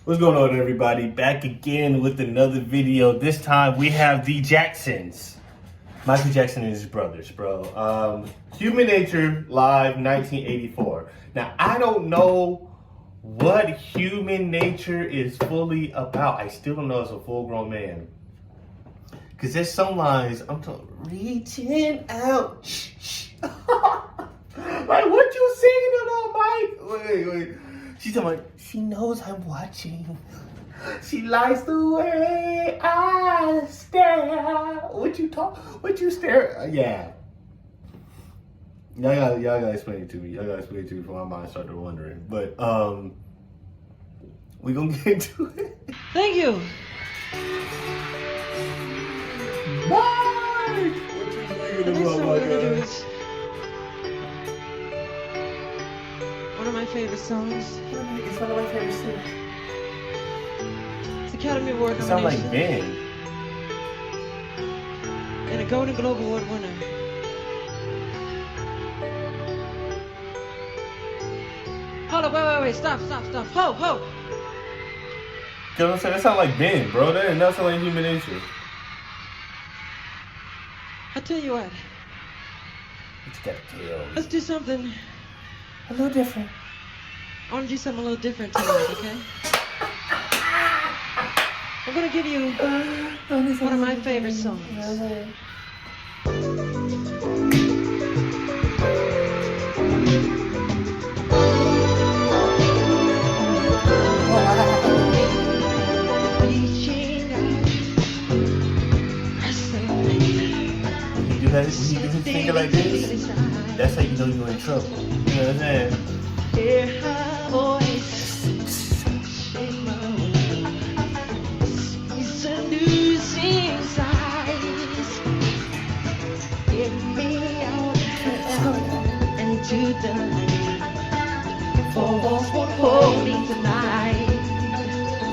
What's going on, everybody? Back again with another video. This time we have the Jacksons. Michael Jackson and his brothers, bro. Human Nature Live 1984. Now, I don't know what Human Nature is fully about. I still don't know as a full-grown man. Because there's some lines, I'm talking, reaching out. Shh, shh. Like, what you singing about, Mike? Wait. She's talking about, she knows I'm watching. She likes the way I stare. What you stare? Yeah. Y'all gotta explain it to me. Y'all gotta explain it to me before my mind started wondering. But, we gonna get into it. Thank you. Bye! What you thinking The next about, song my we're gonna do guy? is one of my favorite songs. It's one of my favorite songs. It's Academy Award It sounds like nomination Ben. and a Golden Globe Award winner. Hold up, wait, stop. Ho! You know what I'm saying? That sound like Ben, bro. That ain't nothing like Human Nature. I tell you what, What you gotta tell me? let's do something. A little different. I want to do something a little different tonight, okay? I'm gonna give you one of my favorite songs. Reaching out, When you do his finger like this, that's how you know you're in trouble. You know what I'm saying? hear her voice, shake my world. She's a losing sight. Get me out into the night. Four walls won't hold me tonight.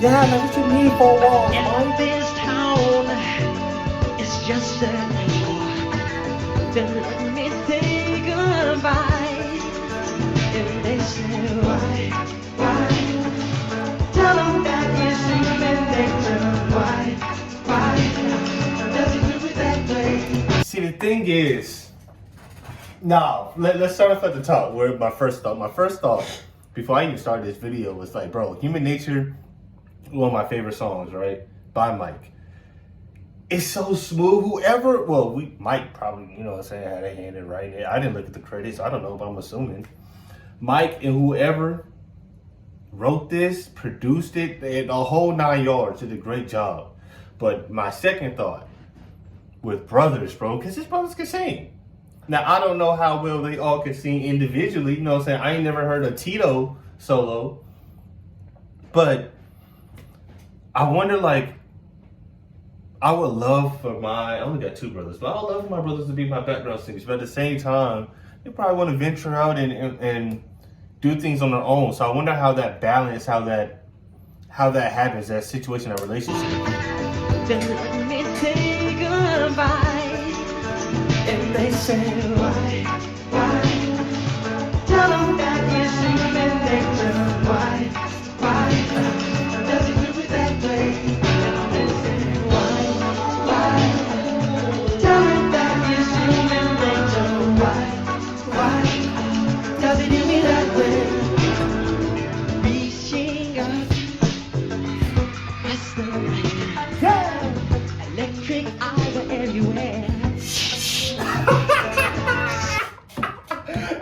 Yeah, that's what you need for a walk, And this town is just a door. Then let me say goodbye. And they say why? Tell them that it's human nature. Why? Does it do it that way? See, the thing is, let's start off at the top. Where my first thought, before I even started this video, was like, bro, Human Nature, one of my favorite songs, right? By Mike. It's so smooth. Mike probably, you know what I'm saying, had a hand in writing it. I didn't look at the credits. I don't know, but I'm assuming. Mike and whoever wrote this, produced it, the whole 9 yards, did a great job. But my second thought, with brothers, bro, because his brothers can sing. Now, I don't know how well they all can sing individually. You know what I'm saying? I ain't never heard a Tito solo. But I wonder, like, I would love for I only got two brothers, but I would love for my brothers to be my background singers. But at the same time, they probably want to venture out and do things on their own. So I wonder how that balance, how that happens, that situation, that relationship. Then let me say goodbye. And they say why? Tell them that it's human nature. Why? Does it do it that way? And they say why? Tell them that it's human nature. Why? Does it do me that way? Reaching up, that's the right. Yeah! Electric eye everywhere.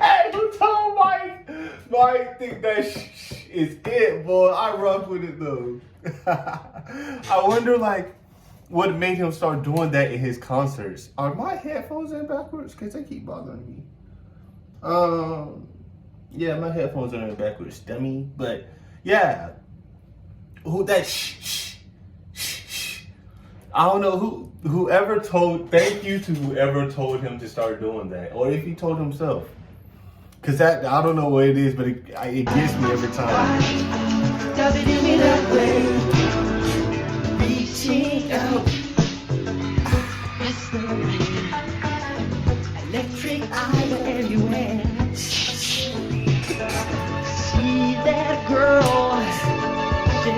Hey, who told Mike? Mike think that is it, boy. I rock with it though. I wonder, like, what made him start doing that in his concerts. Are my headphones in backwards? Because they keep bothering me. Yeah, my headphones are in backwards, dummy. But yeah, I don't know thank you to whoever told him to start doing that, or if he told himself. Cause I don't know what it is, but it gets me every time. Does it do me that way? Reaching out, that's the right. Electric eye everywhere. See that girl, she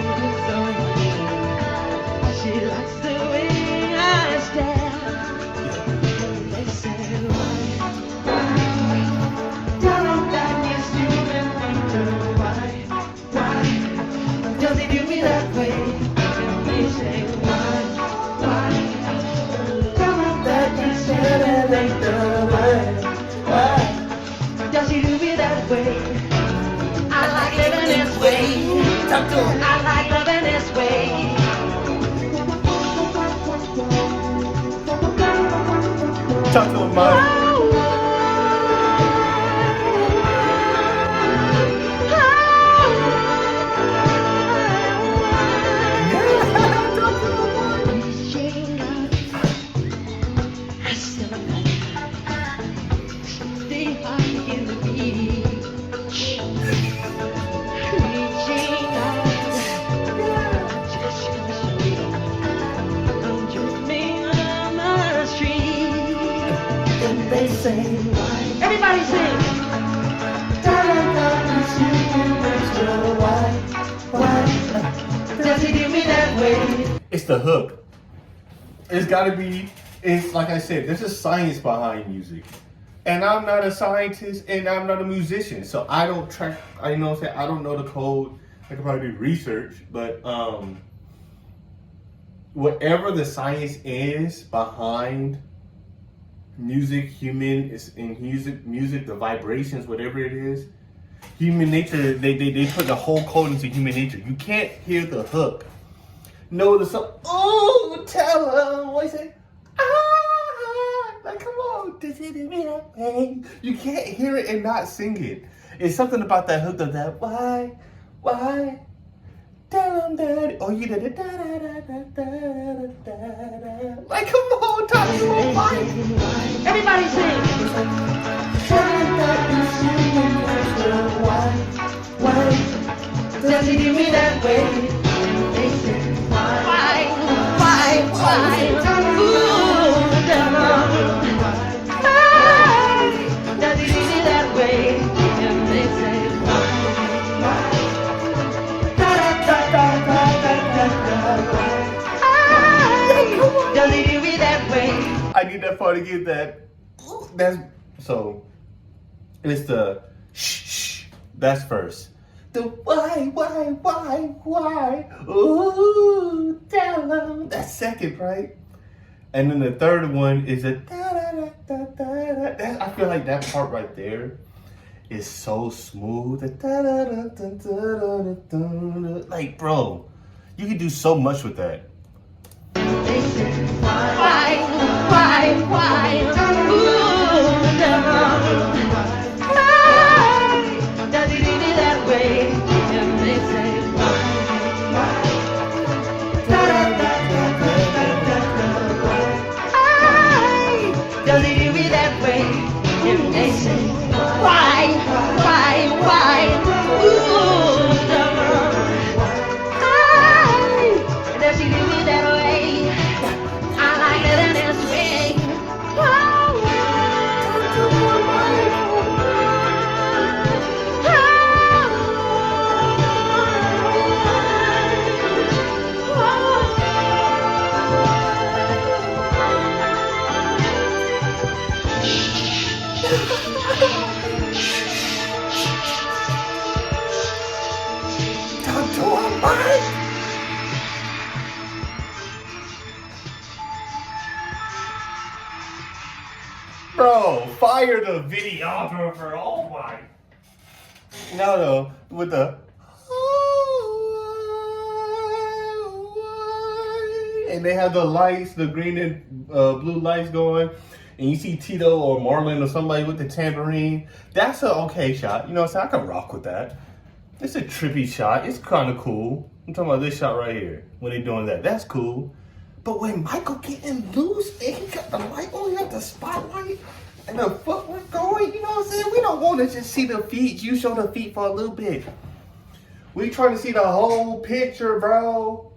does he do me that way? And they say, why? Tell him that he said it ain't the way. Why does he do me that way? I like living this way. Talk to him. I like living this way. Talk to him, Mike. They say, everybody sing. Why does he do me that way? It's the hook. It's gotta be, it's like I said, there's a science behind music. And I'm not a scientist and I'm not a musician. So I don't track, I know what I'm saying, I don't know the code. I could probably do research, but whatever the science is behind music, human is in music, the vibrations, whatever it is, human nature, they put the whole code into human nature. You can't hear the hook. No, the song, oh, tell him, what I say, like, come on, does it mean that way? You can't hear it and not sing it. It's something about that hook of that, why, tell him that, oh, you did it, da da da da da da da. Like, come on, talk to him, why? Everybody sing. Why does he do me that way? They say, why? Ooh, why does he do me that way? And they say, does he do me that way? I need that part to get that. That's so. It's the shh. That's first. The why? Ooh, tell them. That's second, right? And then the third one is a da da da da da. That, I feel like that part right there is so smooth. The da da da da da da da. Like, bro, you can do so much with that. They say, why? Ooh, why does he do me that way? And they say, why does he do me that way? And they say, why? Ooh, why does he do me that way? I like it in his way. Bro, fire the videographer. Oh my. No, with the. And they have the lights, the green and blue lights going. And you see Tito or Marlon or somebody with the tambourine. That's a okay shot. You know what I'm saying? I can rock with that. It's a trippy shot. It's kind of cool. I'm talking about this shot right here. When they're doing that. That's cool. But when Michael getting loose and he got the light on, he got the spotlight and the footwork going, you know what I'm saying? We don't want to just see the feet. You show the feet for a little bit. We trying to see the whole picture, bro.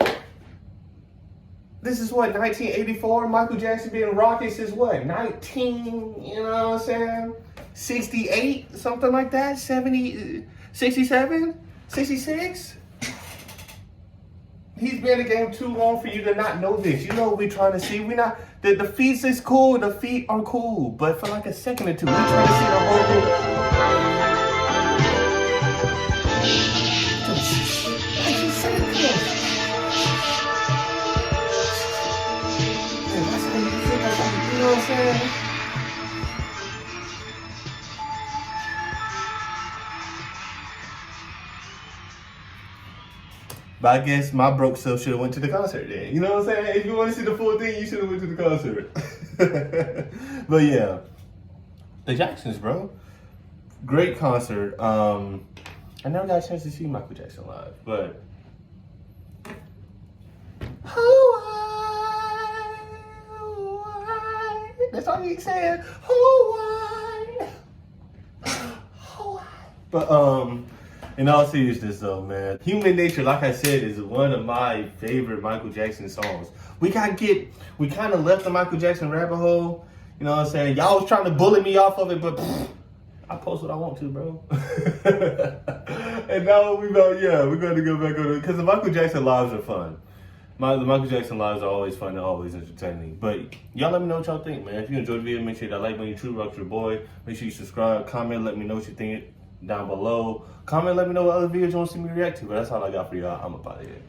This is what, 1984? Michael Jackson being rocky since what? 19, you know what I'm saying? 68, something like that? 70, 67, 66? He's been in the game too long for you to not know this. You know what we're trying to see. We not the feet is cool. The feet are cool, but for like a second or two, we're trying to see the whole thing. Like you said, But I guess my broke self should have went to the concert then. You know what I'm saying? If you want to see the full thing, you should have went to the concert. But yeah, the Jacksons, bro. Great concert. I never got a chance to see Michael Jackson live, but that's all he saying. But in all seriousness though, man, Human Nature, like I said, is one of my favorite Michael Jackson songs. We kind of left the Michael Jackson rabbit hole. You know what I'm saying? Y'all was trying to bully me off of it, but I post what I want to, bro. And now we're going to go back on it because the Michael Jackson lives are fun. The Michael Jackson lives are always fun and always entertaining. But y'all let me know what y'all think, man. If you enjoyed the video, make sure that like button, you true rock your boy. Make sure you subscribe, comment, let me know what you think down below. Comment, let me know what other videos you want to see me react to. But that's all I got for y'all. I'm about to here.